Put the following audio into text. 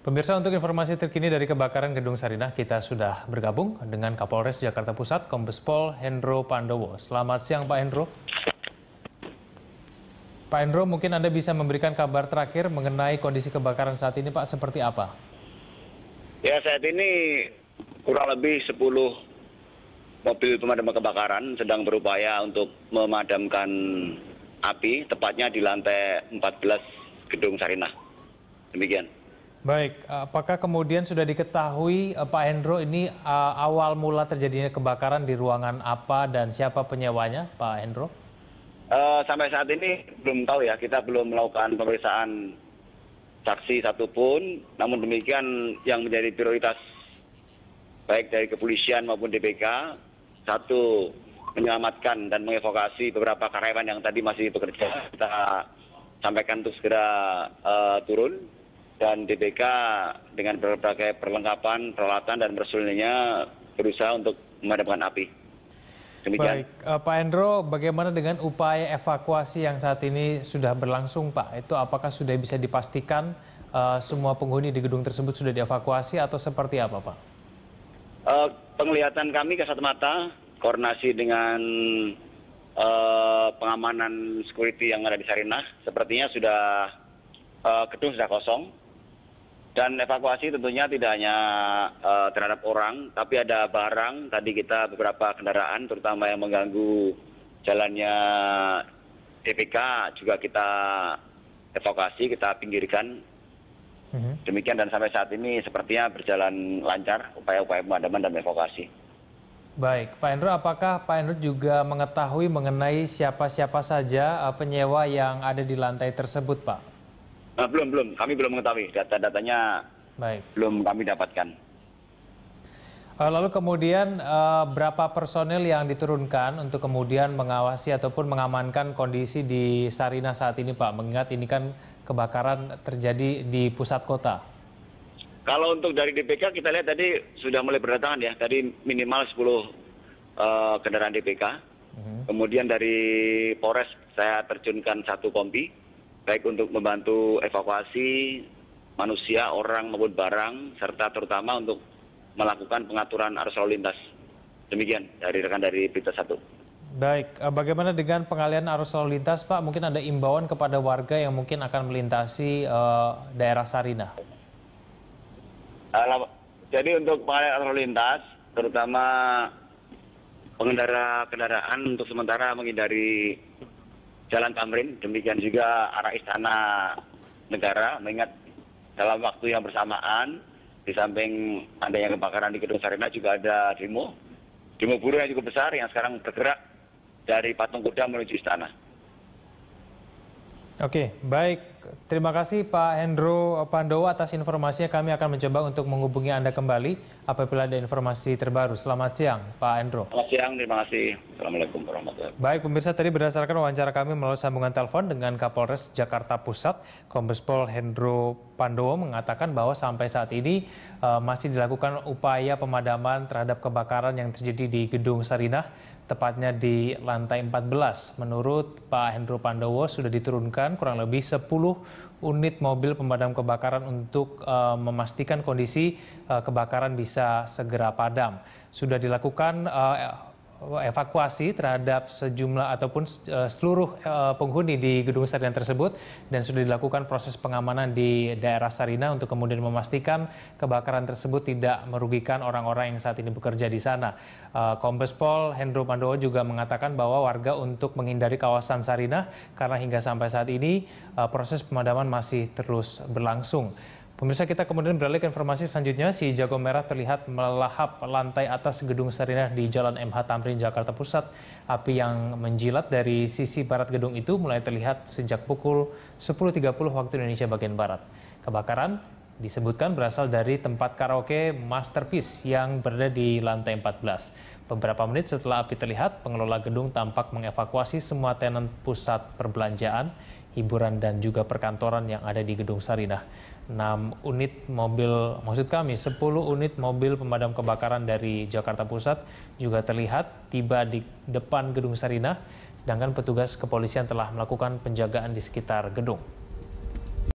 Pemirsa, untuk informasi terkini dari kebakaran Gedung Sarinah, kita sudah bergabung dengan Kapolres Jakarta Pusat, Kombes Pol Hendro Pandowo. Selamat siang, Pak Hendro. Pak Hendro, mungkin Anda bisa memberikan kabar terakhir mengenai kondisi kebakaran saat ini, Pak, seperti apa? Ya, saat ini kurang lebih 10 mobil pemadam kebakaran sedang berupaya untuk memadamkan api, tepatnya di lantai 14 Gedung Sarinah. Demikian. Baik, apakah kemudian sudah diketahui Pak Hendro ini awal mula terjadinya kebakaran di ruangan apa dan siapa penyewanya, Pak Hendro? Sampai saat ini belum tahu ya, kita belum melakukan pemeriksaan saksi satupun. Namun demikian yang menjadi prioritas baik dari kepolisian maupun DPK, satu, menyelamatkan dan mengevakuasi beberapa karyawan yang tadi masih bekerja. Kita sampaikan untuk segera turun. Dan DPK dengan berbagai perlengkapan, peralatan, dan personilnya berusaha untuk memadamkan api. Demikian. Baik, Pak Hendro, bagaimana dengan upaya evakuasi yang saat ini sudah berlangsung, Pak? Itu apakah sudah bisa dipastikan semua penghuni di gedung tersebut sudah dievakuasi atau seperti apa, Pak? Penglihatan kami kasat mata, koordinasi dengan pengamanan security yang ada di Sarinah, sepertinya gedung sudah kosong. Dan evakuasi tentunya tidak hanya terhadap orang, tapi ada barang. Tadi kita beberapa kendaraan, terutama yang mengganggu jalannya DPK, juga kita evakuasi, kita pinggirkan. Demikian, dan sampai saat ini sepertinya berjalan lancar upaya-upaya pemadaman dan evakuasi. Baik, Pak Hendro, apakah Pak Hendro juga mengetahui mengenai siapa-siapa saja penyewa yang ada di lantai tersebut, Pak? Belum. Kami belum mengetahui. Data-datanya belum kami dapatkan. Lalu kemudian berapa personel yang diturunkan untuk kemudian mengawasi ataupun mengamankan kondisi di Sarinah saat ini, Pak? Mengingat ini kan kebakaran terjadi di pusat kota. Kalau untuk dari DPK kita lihat tadi sudah mulai berdatangan ya. Tadi minimal 10 kendaraan DPK. Kemudian dari Polres saya terjunkan 1 kompi. Baik untuk membantu evakuasi manusia, orang maupun barang, serta terutama untuk melakukan pengaturan arus lalu lintas. Demikian dari rekan dari Berita 1. Baik, bagaimana dengan pengalihan arus lalu lintas, Pak? Mungkin ada imbauan kepada warga yang mungkin akan melintasi daerah Sarinah. Jadi untuk pengalihan arus lalu lintas, terutama pengendara kendaraan untuk sementara menghindari Jalan Tamrin, demikian juga arah Istana Negara, mengingat dalam waktu yang bersamaan, di samping adanya kebakaran di Gedung Sarinah juga ada demo buruh yang cukup besar yang sekarang bergerak dari Patung Kuda menuju Istana. Oke, baik. Terima kasih Pak Hendro Pandowo atas informasinya. Kami akan mencoba untuk menghubungi Anda kembali apabila ada informasi terbaru. Selamat siang, Pak Hendro. Selamat siang, terima kasih. Assalamualaikum warahmatullahi wabarakatuh. Baik, pemirsa, tadi berdasarkan wawancara kami melalui sambungan telepon dengan Kapolres Jakarta Pusat, Kombes Pol Hendro Pandowo mengatakan bahwa sampai saat ini masih dilakukan upaya pemadaman terhadap kebakaran yang terjadi di Gedung Sarinah, tepatnya di lantai 14. Menurut Pak Hendro Pandowo sudah diturunkan kurang lebih 10 unit mobil pemadam kebakaran untuk memastikan kondisi kebakaran bisa segera padam. Sudah dilakukan evakuasi terhadap sejumlah ataupun seluruh penghuni di Gedung Sarinah tersebut dan sudah dilakukan proses pengamanan di daerah Sarinah untuk kemudian memastikan kebakaran tersebut tidak merugikan orang-orang yang saat ini bekerja di sana. Kombes Pol Hendro Pandowo juga mengatakan bahwa warga untuk menghindari kawasan Sarinah karena hingga sampai saat ini proses pemadaman masih terus berlangsung. Pemirsa, kita kemudian beralih ke informasi selanjutnya. Si jago merah terlihat melahap lantai atas Gedung Sarinah di Jalan MH Tamrin, Jakarta Pusat. Api yang menjilat dari sisi barat gedung itu mulai terlihat sejak pukul 10.30 waktu Indonesia bagian Barat. Kebakaran disebutkan berasal dari tempat karaoke Masterpiece yang berada di lantai 14. Beberapa menit setelah api terlihat, pengelola gedung tampak mengevakuasi semua tenan pusat perbelanjaan, hiburan, dan juga perkantoran yang ada di Gedung Sarinah. 10 unit mobil pemadam kebakaran dari Jakarta Pusat juga terlihat tiba di depan Gedung Sarinah, sedangkan petugas kepolisian telah melakukan penjagaan di sekitar gedung.